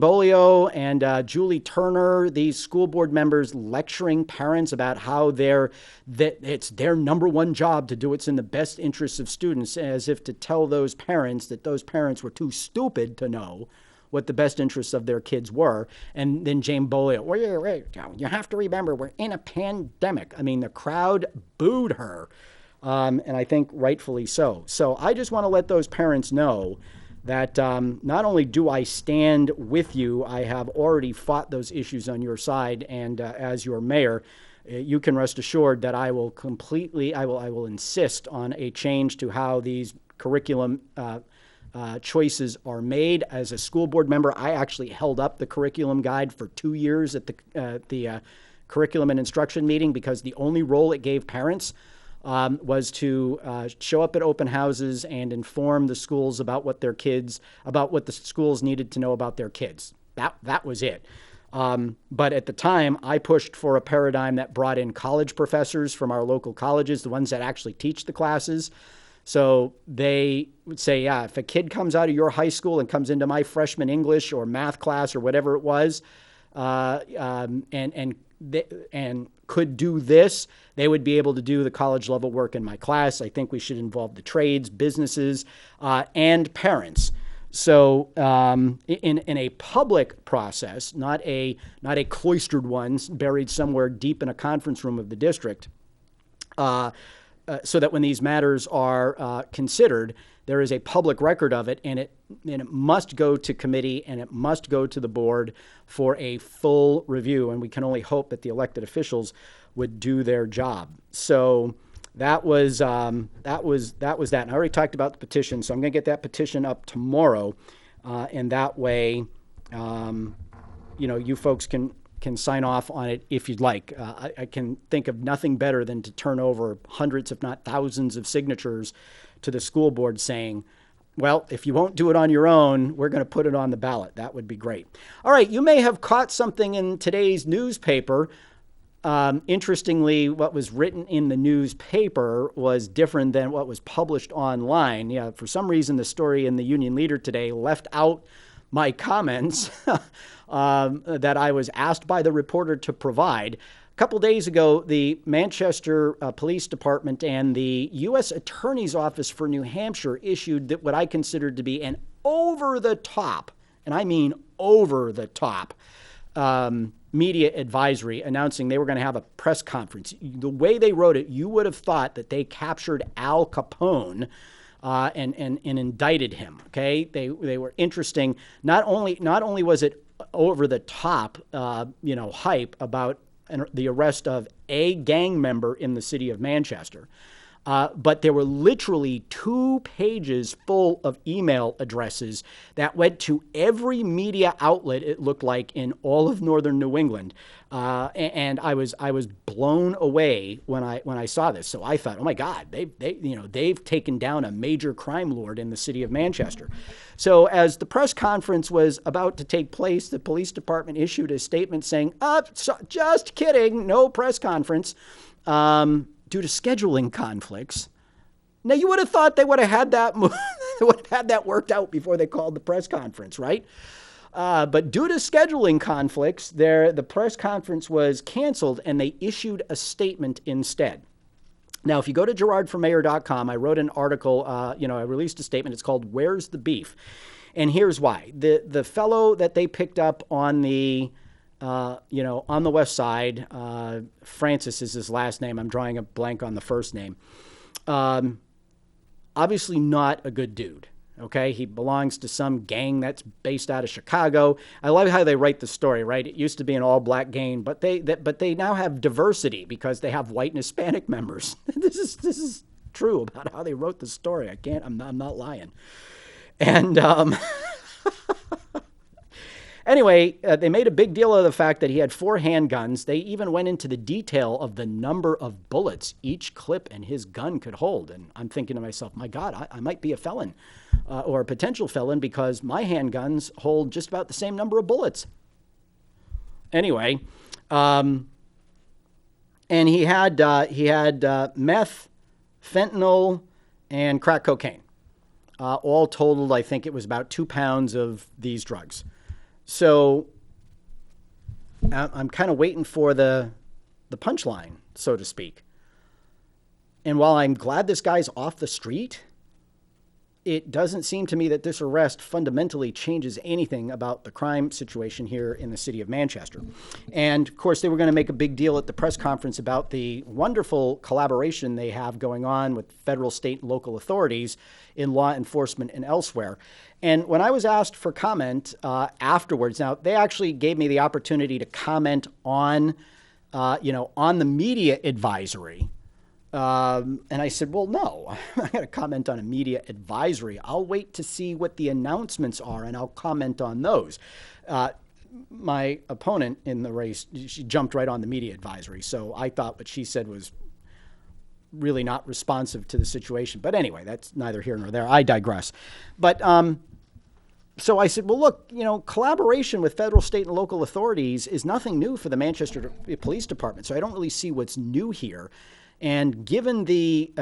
Bolio and Julie Turner, these school board members lecturing parents about how it's their number one job to do what's in the best interests of students, as if to tell those parents that those parents were too stupid to know what the best interests of their kids were. And then Jane Bolio, wait, you have to remember, we're in a pandemic. I mean, the crowd booed her, and I think rightfully so. So I just want to let those parents know that not only do I stand with you, I have already fought those issues on your side, and as your mayor, you can rest assured that I will insist on a change to how these curriculum choices are made. As a school board member, I actually held up the curriculum guide for 2 years at the curriculum and instruction meeting, because the only role it gave parents was to show up at open houses and inform the schools about what the schools needed to know about their kids. That was it. But at the time, I pushed for a paradigm that brought in college professors from our local colleges, the ones that actually teach the classes. So they would say, yeah, if a kid comes out of your high school and comes into my freshman English or math class or whatever it was, and could do this, they would be able to do the college level work in my class. I think we should involve the trades, businesses, and parents. So in a public process, not a cloistered one buried somewhere deep in a conference room of the district, so that when these matters are considered, there is a public record of it, and it must go to committee, and it must go to the board for a full review. And we can only hope that the elected officials would do their job. So that was that. And I already talked about the petition, so I'm going to get that petition up tomorrow, and that way, you folks can sign off on it if you'd like. I can think of nothing better than to turn over hundreds, if not thousands, of signatures to the school board saying, well, if you won't do it on your own, we're going to put it on the ballot. That would be great. All right, you may have caught something in today's newspaper. Interestingly, what was written in the newspaper was different than what was published online. Yeah, for some reason, the story in the Union Leader today left out my comments that I was asked by the reporter to provide. A couple days ago, the Manchester Police Department and the U.S. Attorney's Office for New Hampshire issued what I considered to be an over-the-top, and I mean over-the-top, media advisory announcing they were going to have a press conference. The way they wrote it, you would have thought that they captured Al Capone and indicted him. Okay, they were interesting. Not only was it over the top, hype about the arrest of a gang member in the city of Manchester, but there were literally 2 pages full of email addresses that went to every media outlet, it looked like, in all of northern New England. And I was blown away when I saw this. So I thought, oh my God, they've taken down a major crime lord in the city of Manchester. So as the press conference was about to take place, the police department issued a statement saying, just kidding, no press conference, due to scheduling conflicts. Now, you would have thought they would have had that worked out before they called the press conference, right? But due to scheduling conflicts, the press conference was canceled, and they issued a statement instead. Now, if you go to GirardForMayor.com, I wrote an article, I released a statement. It's called "Where's the Beef?" And here's why. The fellow that they picked up on the on the west side, Francis is his last name. I'm drawing a blank on the first name. Obviously not a good dude. Okay, he belongs to some gang that's based out of Chicago. I love how they write the story, right? It used to be an all-black gang, but they now have diversity because they have white and Hispanic members. This is true about how they wrote the story. I'm not lying. And anyway, they made a big deal of the fact that he had 4 handguns. They even went into the detail of the number of bullets each clip in his gun could hold. And I'm thinking to myself, my God, I might be a felon or a potential felon because my handguns hold just about the same number of bullets. Anyway, and he had meth, fentanyl, and crack cocaine. All totaled, I think it was about 2 pounds of these drugs. So I'm kind of waiting for the punchline, so to speak. And while I'm glad this guy's off the street, it doesn't seem to me that this arrest fundamentally changes anything about the crime situation here in the city of Manchester. And of course, they were going to make a big deal at the press conference about the wonderful collaboration they have going on with federal, state, and local authorities in law enforcement and elsewhere. And when I was asked for comment afterwards, now they actually gave me the opportunity to comment on, on the media advisory. And I said, well, no, I'm not going to comment on a media advisory. I'll wait to see what the announcements are, and I'll comment on those. My opponent in the race, she jumped right on the media advisory. So I thought what she said was really not responsive to the situation. But anyway, that's neither here nor there. I digress. But so I said, well, look, collaboration with federal, state, and local authorities is nothing new for the Manchester Police Department. So I don't really see what's new here. And given the,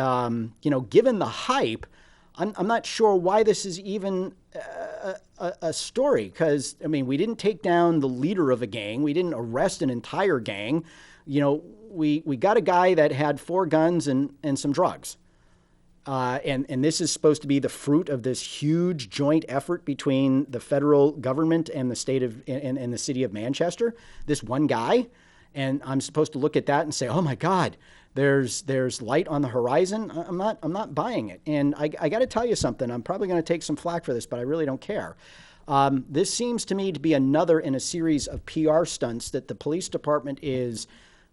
given the hype, I'm not sure why this is even a story. Because, we didn't take down the leader of a gang. We didn't arrest an entire gang. We got a guy that had 4 guns and some drugs. And this is supposed to be the fruit of this huge joint effort between the federal government and the state of and the city of Manchester. This one guy. And I'm supposed to look at that and say, oh, my God. There's light on the horizon. I'm not buying it. And I got to tell you something. I'm probably going to take some flack for this, but I really don't care. This seems to me to be another in a series of PR stunts that the police department has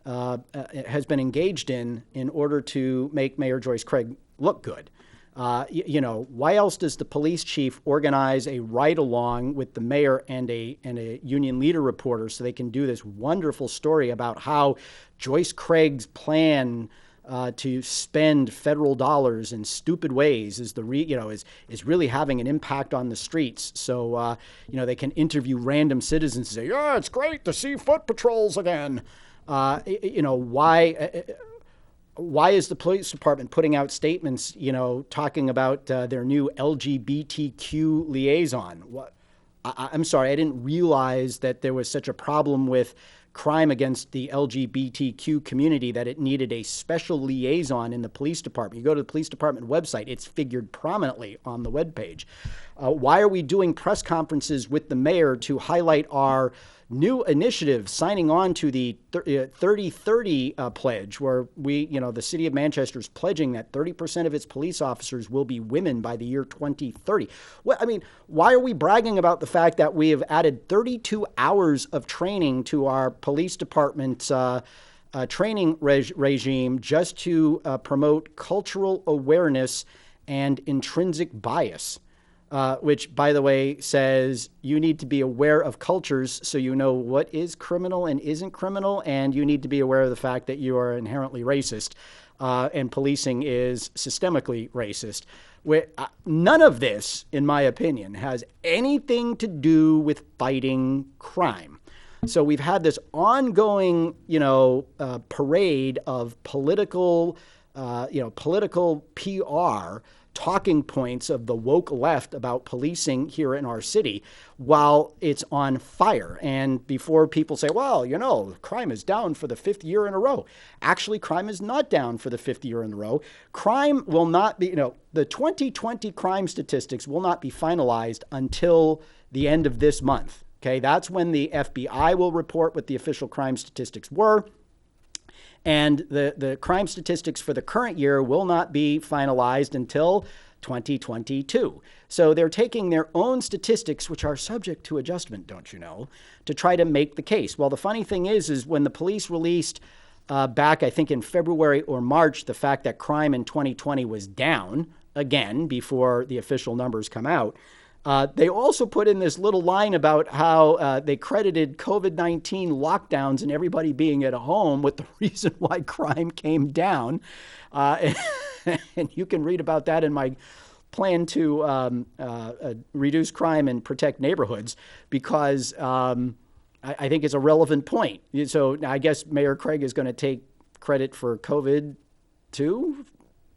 been engaged in order to make Mayor Joyce Craig look good. Why else does the police chief organize a ride-along with the mayor and a union leader reporter so they can do this wonderful story about how Joyce Craig's plan to spend federal dollars in stupid ways is is really having an impact on the streets. So they can interview random citizens and say, yeah, it's great to see foot patrols again. Why is the police department putting out statements, talking about their new LGBTQ liaison? I'm sorry, I didn't realize that there was such a problem with crime against the LGBTQ community that it needed a special liaison in the police department. You go to the police department website, it's figured prominently on the webpage. Why are we doing press conferences with the mayor to highlight our new initiative, signing on to the 30-30 pledge, where the city of Manchester is pledging that 30% of its police officers will be women by the year 2030. Why are we bragging about the fact that we have added 32 hours of training to our police department's training regime just to promote cultural awareness and intrinsic bias? Which, by the way, says you need to be aware of cultures so you know what is criminal and isn't criminal, and you need to be aware of the fact that you are inherently racist, and policing is systemically racist. None of this, in my opinion, has anything to do with fighting crime. So we've had this ongoing, parade of political PR talking points of the woke left about policing here in our city while it's on fire. And before people say, well, crime is down for the 5th year in a row. Actually, crime is not down for the 5th year in a row. Crime will not be, the 2020 crime statistics will not be finalized until the end of this month. Okay, that's when the FBI will report what the official crime statistics were. And the crime statistics for the current year will not be finalized until 2022. So they're taking their own statistics, which are subject to adjustment, don't you know, to try to make the case. Well, the funny thing is when the police released back, I think in February or March, the fact that crime in 2020 was down again before the official numbers come out, they also put in this little line about how they credited COVID-19 lockdowns and everybody being at home with the reason why crime came down. And you can read about that in my plan to reduce crime and protect neighborhoods, because I think it's a relevant point. So I guess Mayor Craig is going to take credit for COVID too,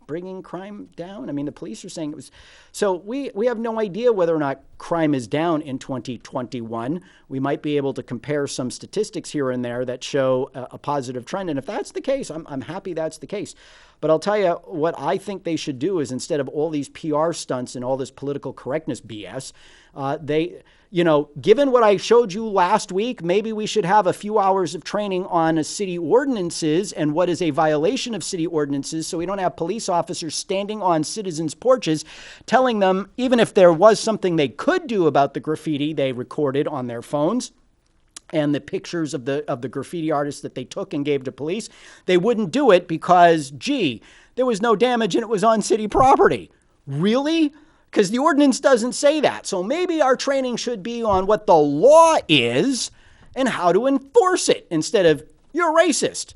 bringing crime down. The police are saying it was. So we have no idea whether or not crime is down in 2021. We might be able to compare some statistics here and there that show a positive trend. And if that's the case, I'm happy that's the case. But I'll tell you what I think they should do is, instead of all these PR stunts and all this political correctness BS, given what I showed you last week, maybe we should have a few hours of training on city ordinances and what is a violation of city ordinances, so we don't have police officers standing on citizens' porches telling them, even if there was something they could do about the graffiti they recorded on their phones and the pictures of the graffiti artists that they took and gave to police, they wouldn't do it because, there was no damage and it was on city property. Really? Because the ordinance doesn't say that. So maybe our training should be on what the law is and how to enforce it, instead of, you're a racist.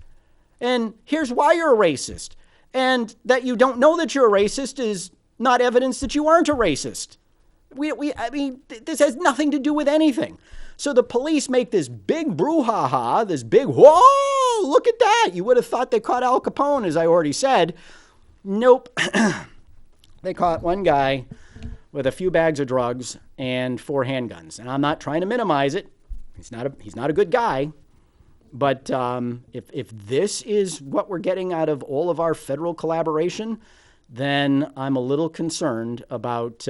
And here's why you're a racist. And that you don't know that you're a racist is not evidence that you aren't a racist. This has nothing to do with anything. So the police make this big brouhaha, this big, whoa, look at that. You would have thought they caught Al Capone, as I already said. Nope. They caught one guy with a few bags of drugs and 4 handguns. And I'm not trying to minimize it. He's not a good guy. But if this is what we're getting out of all of our federal collaboration, then I'm a little concerned about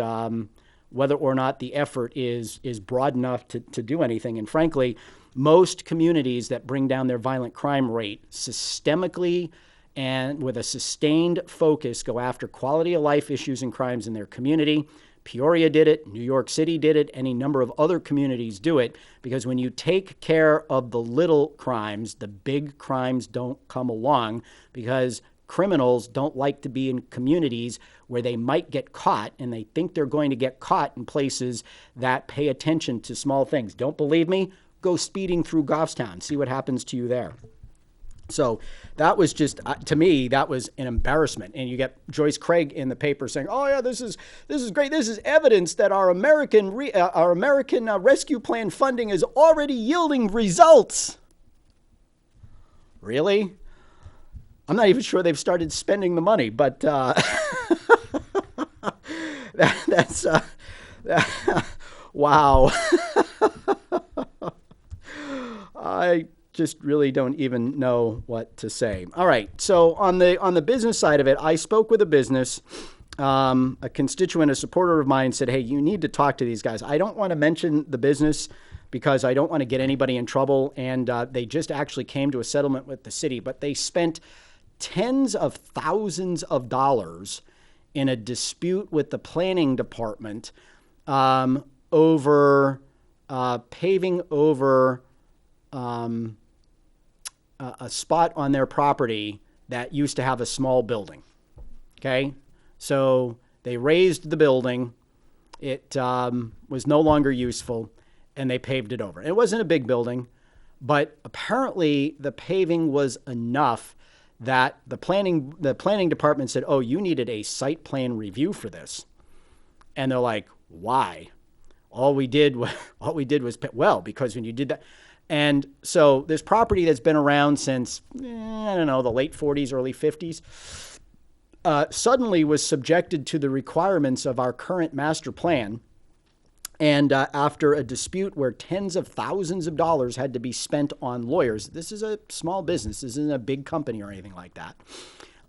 whether or not the effort is broad enough to do anything. And frankly, most communities that bring down their violent crime rate systemically and with a sustained focus go after quality of life issues and crimes in their community. Peoria did it. New York City did it. Any number of other communities do it, because when you take care of the little crimes, the big crimes don't come along, because criminals don't like to be in communities where they might get caught, and they think they're going to get caught in places that pay attention to small things. Don't believe me? Go speeding through Goffstown. See what happens to you there. So that was just, to me, that was an embarrassment. And you get Joyce Craig in the paper saying, "Oh yeah, this is great. This is evidence that our American rescue plan funding is already yielding results." Really? I'm not even sure they've started spending the money, but that's wow. I just really don't even know what to say. All right. So on the business side of it, I spoke with a business, a constituent, a supporter of mine said, "Hey, you need to talk to these guys." I don't want to mention the business because I don't want to get anybody in trouble. And they just actually came to a settlement with the city, but they spent tens of thousands of dollars in a dispute with the planning department over paving over a spot on their property that used to have a small building. Okay. So they raised the building. It was no longer useful, and they paved it over. It wasn't a big building, but apparently the paving was enough that the planning department said, "Oh, you needed a site plan review for this." And they're like, "Why?" All we did was, because when you did that. And so this property that's been around since, the late 40s, early 50s, suddenly was subjected to the requirements of our current master plan. And after a dispute where tens of thousands of dollars had to be spent on lawyers, this is a small business, this isn't a big company or anything like that.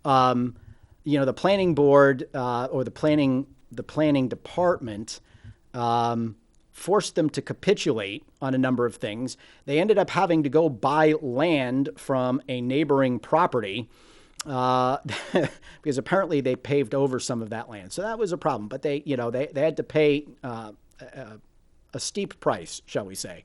The planning board or the planning department forced them to capitulate on a number of things. They ended up having to go buy land from a neighboring property because apparently they paved over some of that land. So that was a problem. But they had to pay a steep price, shall we say,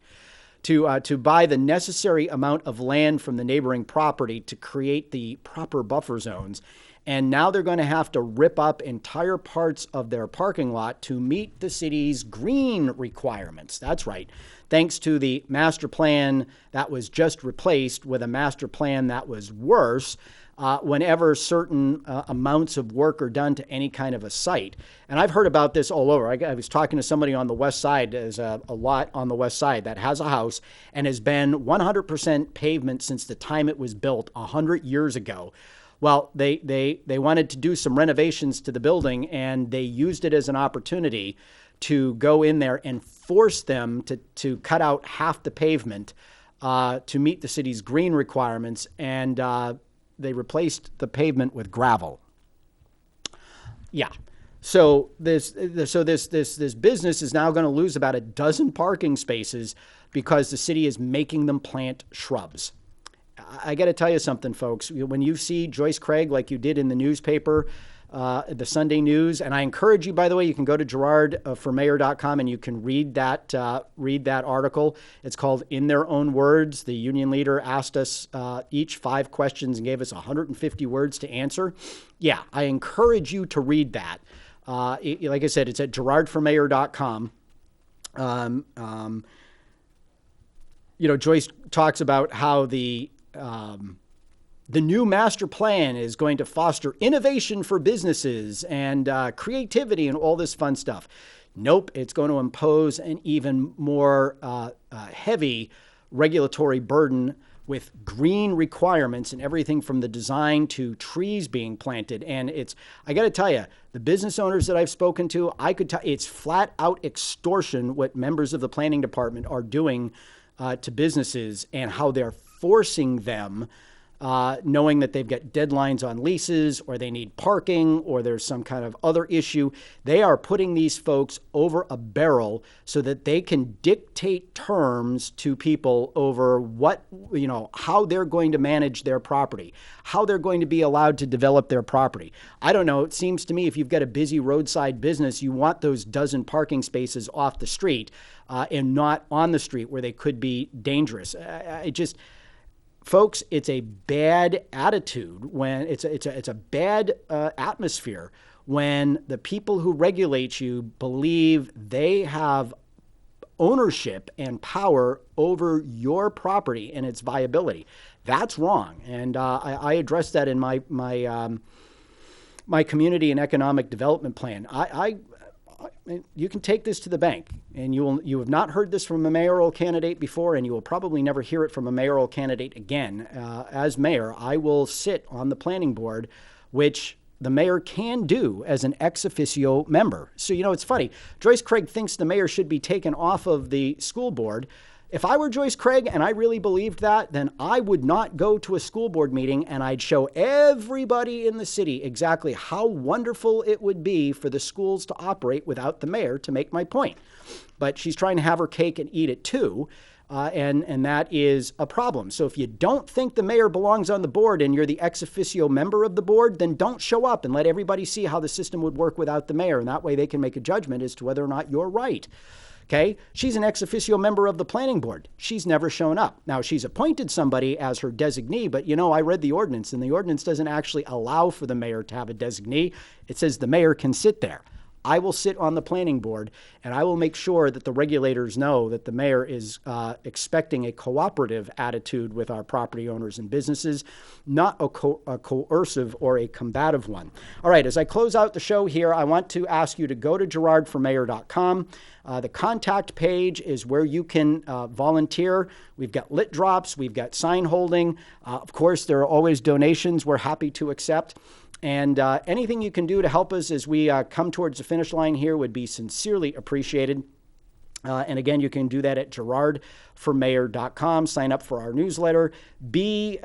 to buy the necessary amount of land from the neighboring property to create the proper buffer zones. And now they're going to have to rip up entire parts of their parking lot to meet the city's green requirements. That's right. Thanks to the master plan that was just replaced with a master plan that was worse, whenever certain amounts of work are done to any kind of a site. And I've heard about this all over. I was talking to somebody on the west side. There's a lot on the west side that has a house and has been 100% pavement since the time it was built 100 years ago. Well, they wanted to do some renovations to the building, and they used it as an opportunity to go in there and force them to cut out half the pavement to meet the city's green requirements. And they replaced the pavement with gravel. Yeah. So this business is now going to lose about a dozen parking spaces because the city is making them plant shrubs. I got to tell you something, folks. When you see Joyce Craig, like you did in the newspaper, the Sunday News, and I encourage you, by the way, you can go to GirardForMayor.com and you can read that article. It's called "In Their Own Words." The union leader asked us each 5 questions and gave us 150 words to answer. Yeah, I encourage you to read that. Like I said, it's at GirardForMayor.com. Joyce talks about how the new master plan is going to foster innovation for businesses and creativity and all this fun stuff. Nope, it's going to impose an even more heavy regulatory burden with green requirements and everything from the design to trees being planted. And I got to tell you, the business owners that I've spoken to, I could tell it's flat out extortion what members of the planning department are doing to businesses and how they're forcing them, knowing that they've got deadlines on leases or they need parking or there's some kind of other issue. They are putting these folks over a barrel so that they can dictate terms to people over how they're going to manage their property, how they're going to be allowed to develop their property. I don't know. It seems to me if you've got a busy roadside business, you want those dozen parking spaces off the street and not on the street where they could be dangerous. Folks, it's a bad attitude when it's a bad atmosphere when the people who regulate you believe they have ownership and power over your property and its viability. That's wrong, and I addressed that in my community and economic development plan. You can take this to the bank, and you have not heard this from a mayoral candidate before, and you will probably never hear it from a mayoral candidate again. As mayor, I will sit on the planning board, which the mayor can do as an ex officio member. So, it's funny. Joyce Craig thinks the mayor should be taken off of the school board. If I were Joyce Craig and I really believed that, then I would not go to a school board meeting and I'd show everybody in the city exactly how wonderful it would be for the schools to operate without the mayor to make my point. But she's trying to have her cake and eat it too. And that is a problem. So if you don't think the mayor belongs on the board and you're the ex officio member of the board, then don't show up and let everybody see how the system would work without the mayor. And that way they can make a judgment as to whether or not you're right. Okay, she's an ex officio member of the planning board. She's never shown up. Now, she's appointed somebody as her designee, but I read the ordinance, and the ordinance doesn't actually allow for the mayor to have a designee. It says the mayor can sit there. I will sit on the planning board, and I will make sure that the regulators know that the mayor is expecting a cooperative attitude with our property owners and businesses, not a coercive or a combative one. All right, as I close out the show here, I want to ask you to go to GirardForMayor.com. The contact page is where you can volunteer. We've got lit drops. We've got sign holding. Of course, there are always donations we're happy to accept. And anything you can do to help us as we come towards the finish line here would be sincerely appreciated. And again, you can do that at GirardForMayor.com. Sign up for our newsletter. Be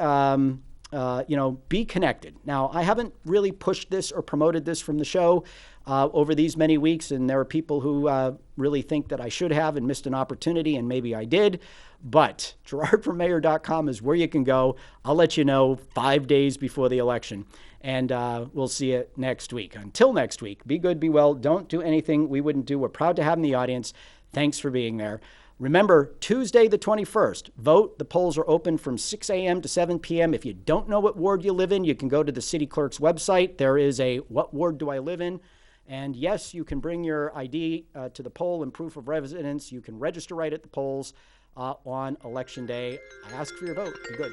connected. Now, I haven't really pushed this or promoted this from the show over these many weeks, and there are people who really think that I should have and missed an opportunity, and maybe I did. But GirardForMayor.com is where you can go. I'll let you know 5 days before the election. And we'll see you next week. Until next week, be good, be well. Don't do anything we wouldn't do. We're proud to have in the audience. Thanks for being there. Remember, Tuesday the 21st, vote. The polls are open from 6 a.m. to 7 p.m. If you don't know what ward you live in, you can go to the city clerk's website. There is a "What ward do I live in?" And yes, you can bring your ID to the poll and proof of residence. You can register right at the polls on Election Day. I ask for your vote. Be good.